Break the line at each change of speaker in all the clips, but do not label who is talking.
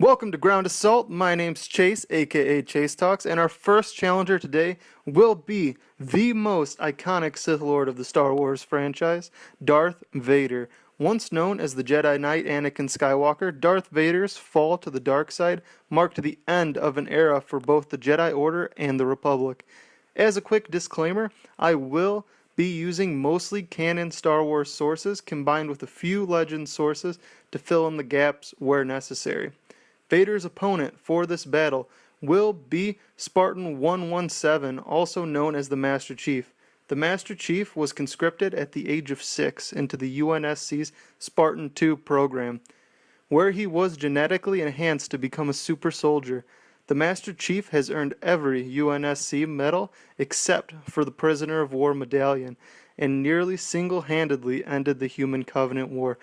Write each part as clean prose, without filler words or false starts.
Welcome to Ground Assault. My name's Chase, aka Chase Talks, and our first challenger today will be the most iconic Sith Lord of the Star Wars franchise, Darth Vader. Once known as the Jedi Knight Anakin Skywalker, Darth Vader's fall to the dark side marked the end of an era for both the Jedi Order and the Republic. As a quick disclaimer, I will be using mostly canon Star Wars sources combined with a few legend sources to fill in the gaps where necessary. Vader's opponent for this battle will be Spartan 117, also known as the Master Chief. The Master Chief was conscripted at the age of 6 into the UNSC's Spartan 2 program, where he was genetically enhanced to become a super soldier. The Master Chief has earned every UNSC medal except for the Prisoner of War medallion, and nearly single-handedly ended the Human Covenant War.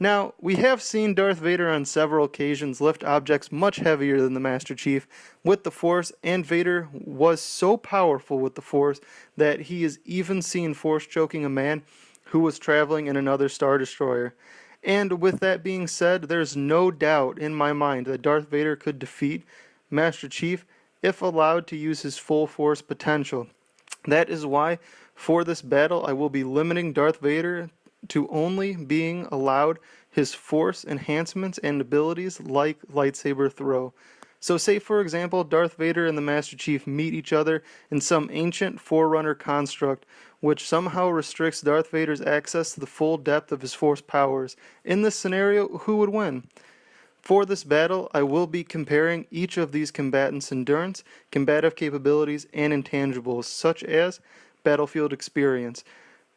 Now, we have seen Darth Vader on several occasions lift objects much heavier than the Master Chief with the Force, and Vader was so powerful with the Force that he is even seen Force choking a man who was traveling in another Star Destroyer. And with that being said, there's no doubt in my mind that Darth Vader could defeat Master Chief if allowed to use his full Force potential. That is why, for this battle, I will be limiting Darth Vader to only being allowed his Force enhancements and abilities like lightsaber throw. So say for example Darth Vader and the Master Chief meet each other in some ancient Forerunner construct which somehow restricts Darth Vader's access to the full depth of his Force powers. In this scenario, who would win? For this battle, I will be comparing each of these combatants' endurance, combative capabilities, and intangibles, such as battlefield experience.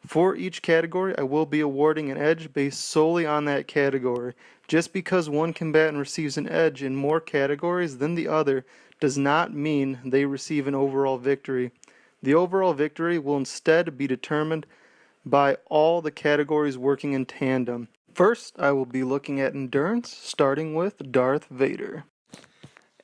For each category, I will be awarding an edge based solely on that category. Just because one combatant receives an edge in more categories than the other does not mean they receive an overall victory. The overall victory will instead be determined by all the categories working in tandem. First, I will be looking at endurance, starting with Darth Vader.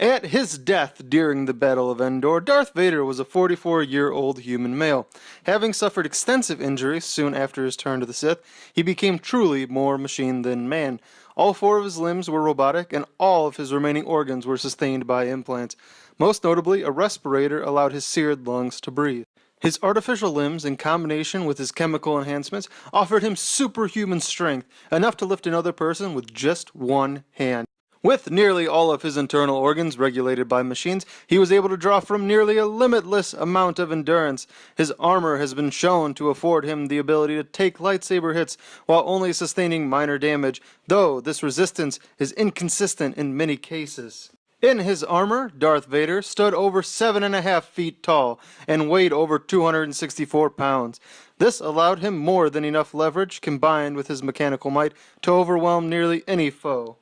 At his death during the Battle of Endor, Darth Vader was a 44-year-old human male. Having suffered extensive injuries soon after his turn to the Sith, he became truly more machine than man. All 4 of his limbs were robotic, and all of his remaining organs were sustained by implants. Most notably, a respirator allowed his seared lungs to breathe. His artificial limbs, in combination with his chemical enhancements, offered him superhuman strength, enough to lift another person with just one hand. With nearly all of his internal organs regulated by machines, he was able to draw from nearly a limitless amount of endurance. His armor has been shown to afford him the ability to take lightsaber hits while only sustaining minor damage, though this resistance is inconsistent in many cases. In his armor, Darth Vader stood over 7.5 feet tall and weighed over 264 pounds. This allowed him more than enough leverage, combined with his mechanical might, to overwhelm nearly any foe.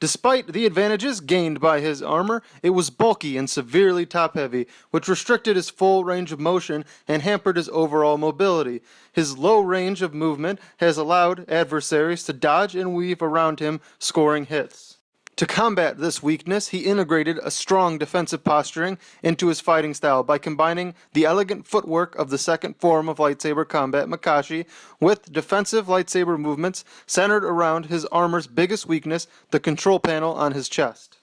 Despite the advantages gained by his armor, it was bulky and severely top-heavy, which restricted his full range of motion and hampered his overall mobility. His low range of movement has allowed adversaries to dodge and weave around him, scoring hits. To combat this weakness, he integrated a strong defensive posturing into his fighting style by combining the elegant footwork of the second form of lightsaber combat, Makashi, with defensive lightsaber movements centered around his armor's biggest weakness, the control panel on his chest.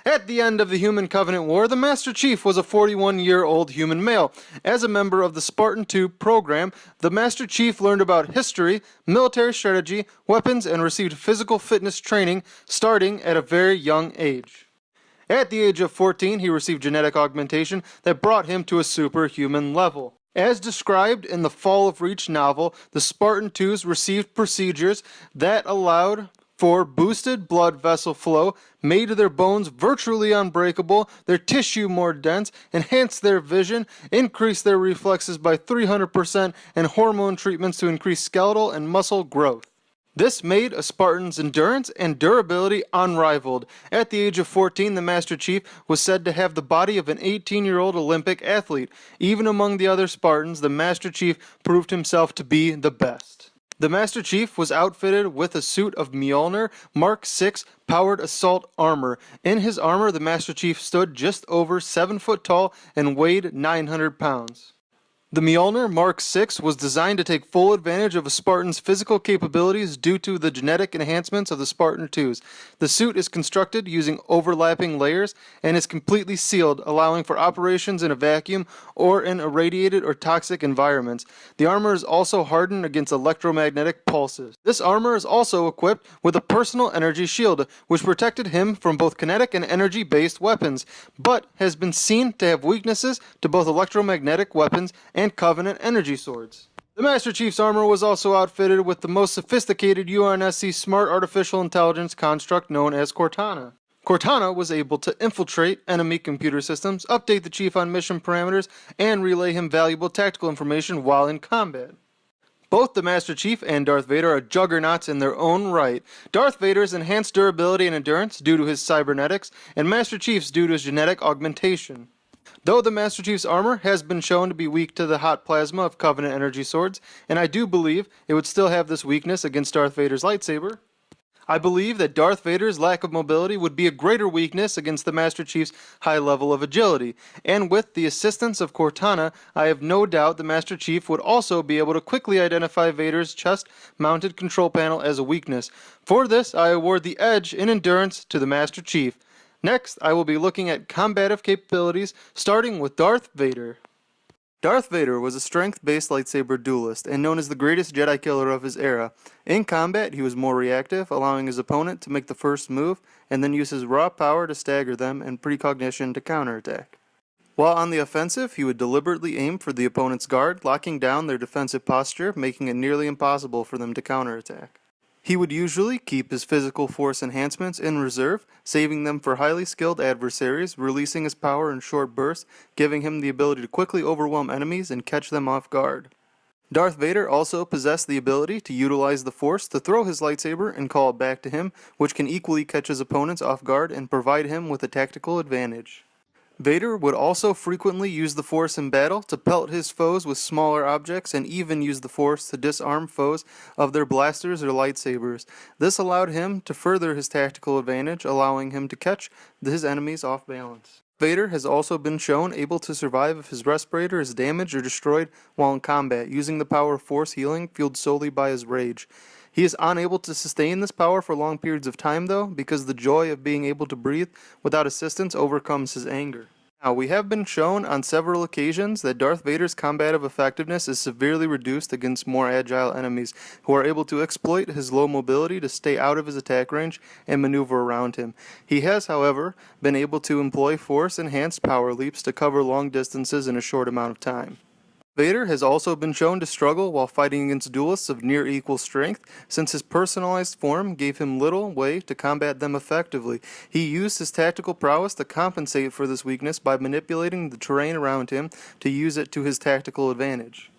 At the end of the Human Covenant War, the Master Chief was a 41-year-old human male. As a member of the Spartan 2 program, the Master Chief learned about history, military strategy, weapons, and received physical fitness training starting at a very young age. At the age of 14, he received genetic augmentation that brought him to a superhuman level. As described in the Fall of Reach novel, the Spartan 2s received procedures that allowed for boosted blood vessel flow, made their bones virtually unbreakable, their tissue more dense, enhanced their vision, increased their reflexes by 300%, and hormone treatments to increase skeletal and muscle growth. This made a Spartan's endurance and durability unrivaled. At the age of 14, the Master Chief was said to have the body of an 18-year-old Olympic athlete. Even among the other Spartans, the Master Chief proved himself to be the best. The Master Chief was outfitted with a suit of Mjolnir Mark VI powered assault armor. In his armor, the Master Chief stood just over 7 foot tall and weighed 900 pounds. The Mjolnir Mark VI was designed to take full advantage of a Spartan's physical capabilities due to the genetic enhancements of the Spartan IIs. The suit is constructed using overlapping layers and is completely sealed, allowing for operations in a vacuum or in irradiated or toxic environments. The armor is also hardened against electromagnetic pulses. This armor is also equipped with a personal energy shield, which protected him from both kinetic and energy-based weapons, but has been seen to have weaknesses to both electromagnetic weapons and Covenant energy swords. The Master Chief's armor was also outfitted with the most sophisticated UNSC smart artificial intelligence construct known as Cortana. Cortana was able to infiltrate enemy computer systems, update the Chief on mission parameters, and relay him valuable tactical information while in combat. Both the Master Chief and Darth Vader are juggernauts in their own right. Darth Vader's enhanced durability and endurance due to his cybernetics, and Master Chief's due to his genetic augmentation. Though the Master Chief's armor has been shown to be weak to the hot plasma of Covenant energy swords, and I do believe it would still have this weakness against Darth Vader's lightsaber, I believe that Darth Vader's lack of mobility would be a greater weakness against the Master Chief's high level of agility, and with the assistance of Cortana, I have no doubt the Master Chief would also be able to quickly identify Vader's chest-mounted control panel as a weakness. For this, I award the edge in endurance to the Master Chief. Next, I will be looking at combative capabilities, starting with Darth Vader. Darth Vader was a strength-based lightsaber duelist and known as the greatest Jedi killer of his era. In combat, he was more reactive, allowing his opponent to make the first move and then use his raw power to stagger them and precognition to counterattack. While on the offensive, he would deliberately aim for the opponent's guard, locking down their defensive posture, making it nearly impossible for them to counterattack. He would usually keep his physical force enhancements in reserve, saving them for highly skilled adversaries, releasing his power in short bursts, giving him the ability to quickly overwhelm enemies and catch them off guard. Darth Vader also possessed the ability to utilize the Force to throw his lightsaber and call it back to him, which can equally catch his opponents off guard and provide him with a tactical advantage. Vader would also frequently use the Force in battle to pelt his foes with smaller objects and even use the Force to disarm foes of their blasters or lightsabers. This allowed him to further his tactical advantage, allowing him to catch his enemies off balance. Vader has also been shown able to survive if his respirator is damaged or destroyed while in combat, using the power of Force healing fueled solely by his rage. He is unable to sustain this power for long periods of time though, because the joy of being able to breathe without assistance overcomes his anger. Now, we have been shown on several occasions that Darth Vader's combative effectiveness is severely reduced against more agile enemies, who are able to exploit his low mobility to stay out of his attack range and maneuver around him. He has, however, been able to employ Force-enhanced power leaps to cover long distances in a short amount of time. Vader has also been shown to struggle while fighting against duelists of near equal strength, since his personalized form gave him little way to combat them effectively. He used his tactical prowess to compensate for this weakness by manipulating the terrain around him to use it to his tactical advantage.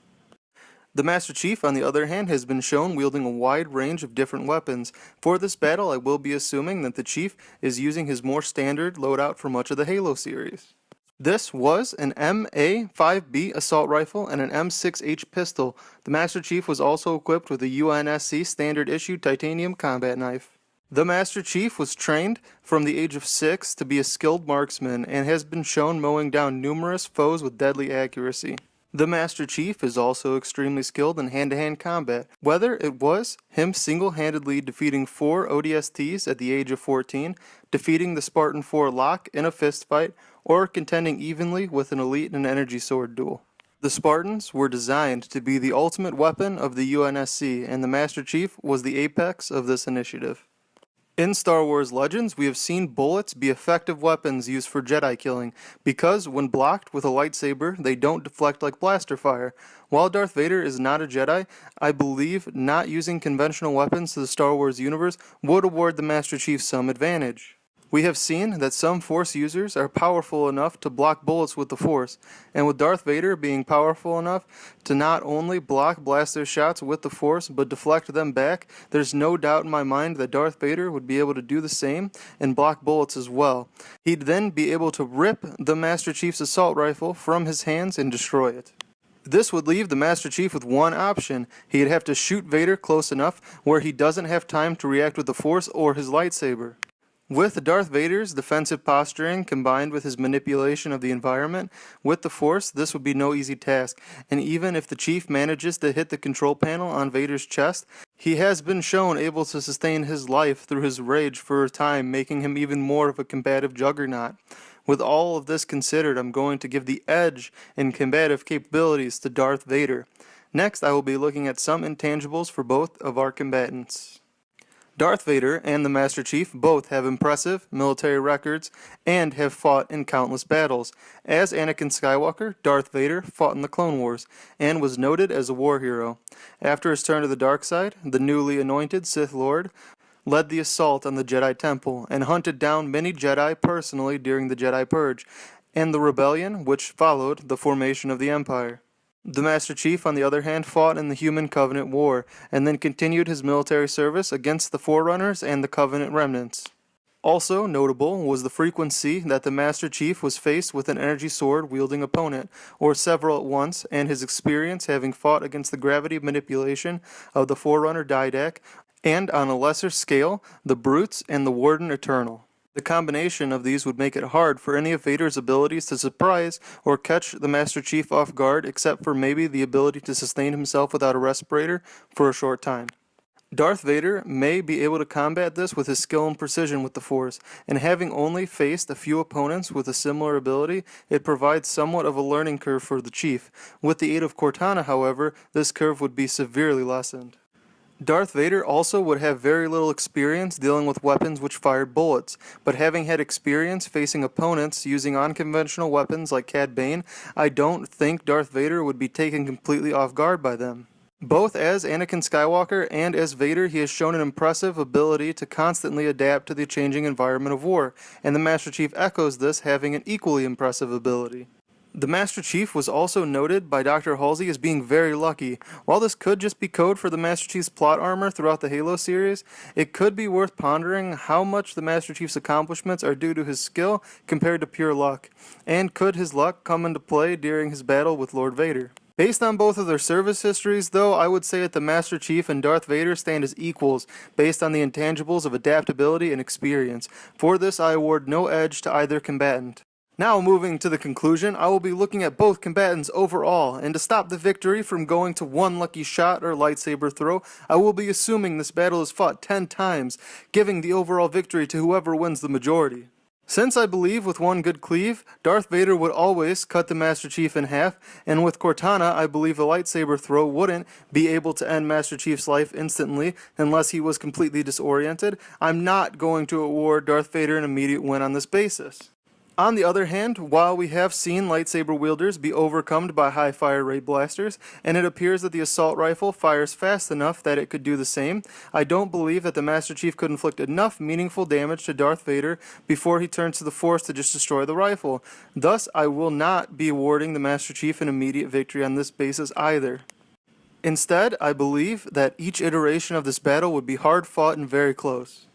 The Master Chief, on the other hand, has been shown wielding a wide range of different weapons. For this battle, I will be assuming that the Chief is using his more standard loadout for much of the Halo series. This was an MA-5B assault rifle and an M6H pistol. The Master Chief was also equipped with a UNSC standard issue titanium combat knife. The Master Chief was trained from the age of 6 to be a skilled marksman and has been shown mowing down numerous foes with deadly accuracy. The Master Chief is also extremely skilled in hand-to-hand combat, whether it was him single-handedly defeating 4 ODSTs at the age of 14, defeating the Spartan 4 Locke in a fistfight, or contending evenly with an elite in an energy sword duel. The Spartans were designed to be the ultimate weapon of the UNSC, and the Master Chief was the apex of this initiative. In Star Wars Legends, we have seen bullets be effective weapons used for Jedi killing, because when blocked with a lightsaber, they don't deflect like blaster fire. While Darth Vader is not a Jedi, I believe not using conventional weapons to the Star Wars universe would award the Master Chief some advantage. We have seen that some Force users are powerful enough to block bullets with the Force, and with Darth Vader being powerful enough to not only block blaster shots with the Force but deflect them back, there's no doubt in my mind that Darth Vader would be able to do the same and block bullets as well. He'd then be able to rip the Master Chief's assault rifle from his hands and destroy it. This would leave the Master Chief with one option. He'd have to shoot Vader close enough where he doesn't have time to react with the Force or his lightsaber. With Darth Vader's defensive posturing combined with his manipulation of the environment with the Force, this would be no easy task, and even if the Chief manages to hit the control panel on Vader's chest, he has been shown able to sustain his life through his rage for a time, making him even more of a combative juggernaut. With all of this considered, I'm going to give the edge in combative capabilities to Darth Vader. Next, I will be looking at some intangibles for both of our combatants. Darth Vader and the Master Chief both have impressive military records and have fought in countless battles. As Anakin Skywalker, Darth Vader fought in the Clone Wars and was noted as a war hero. After his turn to the dark side, the newly anointed Sith Lord led the assault on the Jedi Temple and hunted down many Jedi personally during the Jedi Purge and the rebellion which followed the formation of the Empire. The Master Chief, on the other hand, fought in the Human Covenant War, and then continued his military service against the Forerunners and the Covenant remnants. Also notable was the frequency that the Master Chief was faced with an energy sword-wielding opponent, or several at once, and his experience having fought against the gravity manipulation of the Forerunner Didac, and on a lesser scale, the Brutes and the Warden Eternal. The combination of these would make it hard for any of Vader's abilities to surprise or catch the Master Chief off guard, except for maybe the ability to sustain himself without a respirator for a short time. Darth Vader may be able to combat this with his skill and precision with the Force, and having only faced a few opponents with a similar ability, it provides somewhat of a learning curve for the Chief. With the aid of Cortana, however, this curve would be severely lessened. Darth Vader also would have very little experience dealing with weapons which fired bullets, but having had experience facing opponents using unconventional weapons like Cad Bane, I don't think Darth Vader would be taken completely off guard by them. Both as Anakin Skywalker and as Vader, he has shown an impressive ability to constantly adapt to the changing environment of war, and the Master Chief echoes this, having an equally impressive ability. The Master Chief was also noted by Dr. Halsey as being very lucky. While this could just be code for the Master Chief's plot armor throughout the Halo series, it could be worth pondering how much the Master Chief's accomplishments are due to his skill compared to pure luck, and could his luck come into play during his battle with Lord Vader. Based on both of their service histories, though, I would say that the Master Chief and Darth Vader stand as equals based on the intangibles of adaptability and experience. For this, I award no edge to either combatant. Now moving to the conclusion, I will be looking at both combatants overall, and to stop the victory from going to one lucky shot or lightsaber throw, I will be assuming this battle is fought 10 times, giving the overall victory to whoever wins the majority. Since I believe with one good cleave, Darth Vader would always cut the Master Chief in half, and with Cortana, I believe a lightsaber throw wouldn't be able to end Master Chief's life instantly unless he was completely disoriented, I'm not going to award Darth Vader an immediate win on this basis. On the other hand, while we have seen lightsaber wielders be overcome by high fire rate blasters, and it appears that the assault rifle fires fast enough that it could do the same, I don't believe that the Master Chief could inflict enough meaningful damage to Darth Vader before he turns to the Force to just destroy the rifle. Thus, I will not be awarding the Master Chief an immediate victory on this basis either. Instead, I believe that each iteration of this battle would be hard fought and very close.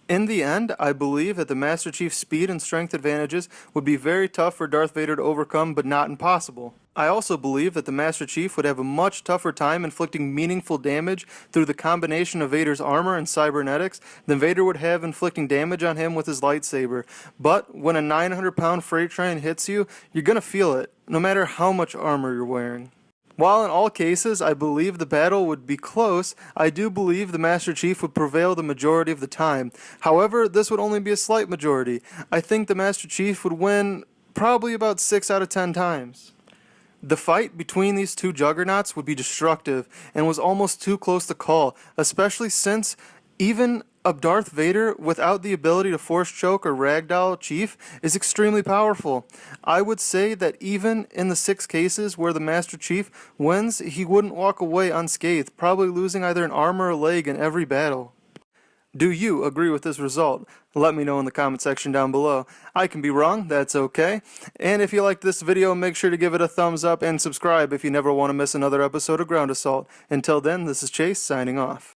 In the end, I believe that the Master Chief's speed and strength advantages would be very tough for Darth Vader to overcome, but not impossible. I also believe that the Master Chief would have a much tougher time inflicting meaningful damage through the combination of Vader's armor and cybernetics than Vader would have inflicting damage on him with his lightsaber. But when a 900-pound freight train hits you, you're gonna feel it, no matter how much armor you're wearing. While in all cases I believe the battle would be close, I do believe the Master Chief would prevail the majority of the time. However, this would only be a slight majority. I think the Master Chief would win probably about 6 out of 10 times. The fight between these two juggernauts would be destructive and was almost too close to call, especially since even a Darth Vader without the ability to force choke or ragdoll Chief is extremely powerful. I would say that even in the 6 cases where the Master Chief wins, he wouldn't walk away unscathed, probably losing either an arm or a leg in every battle. Do you agree with this result? Let me know in the comment section down below. I can be wrong, that's okay. And if you liked this video, make sure to give it a thumbs up and subscribe if you never want to miss another episode of Ground Assault. Until then, this is Chase signing off.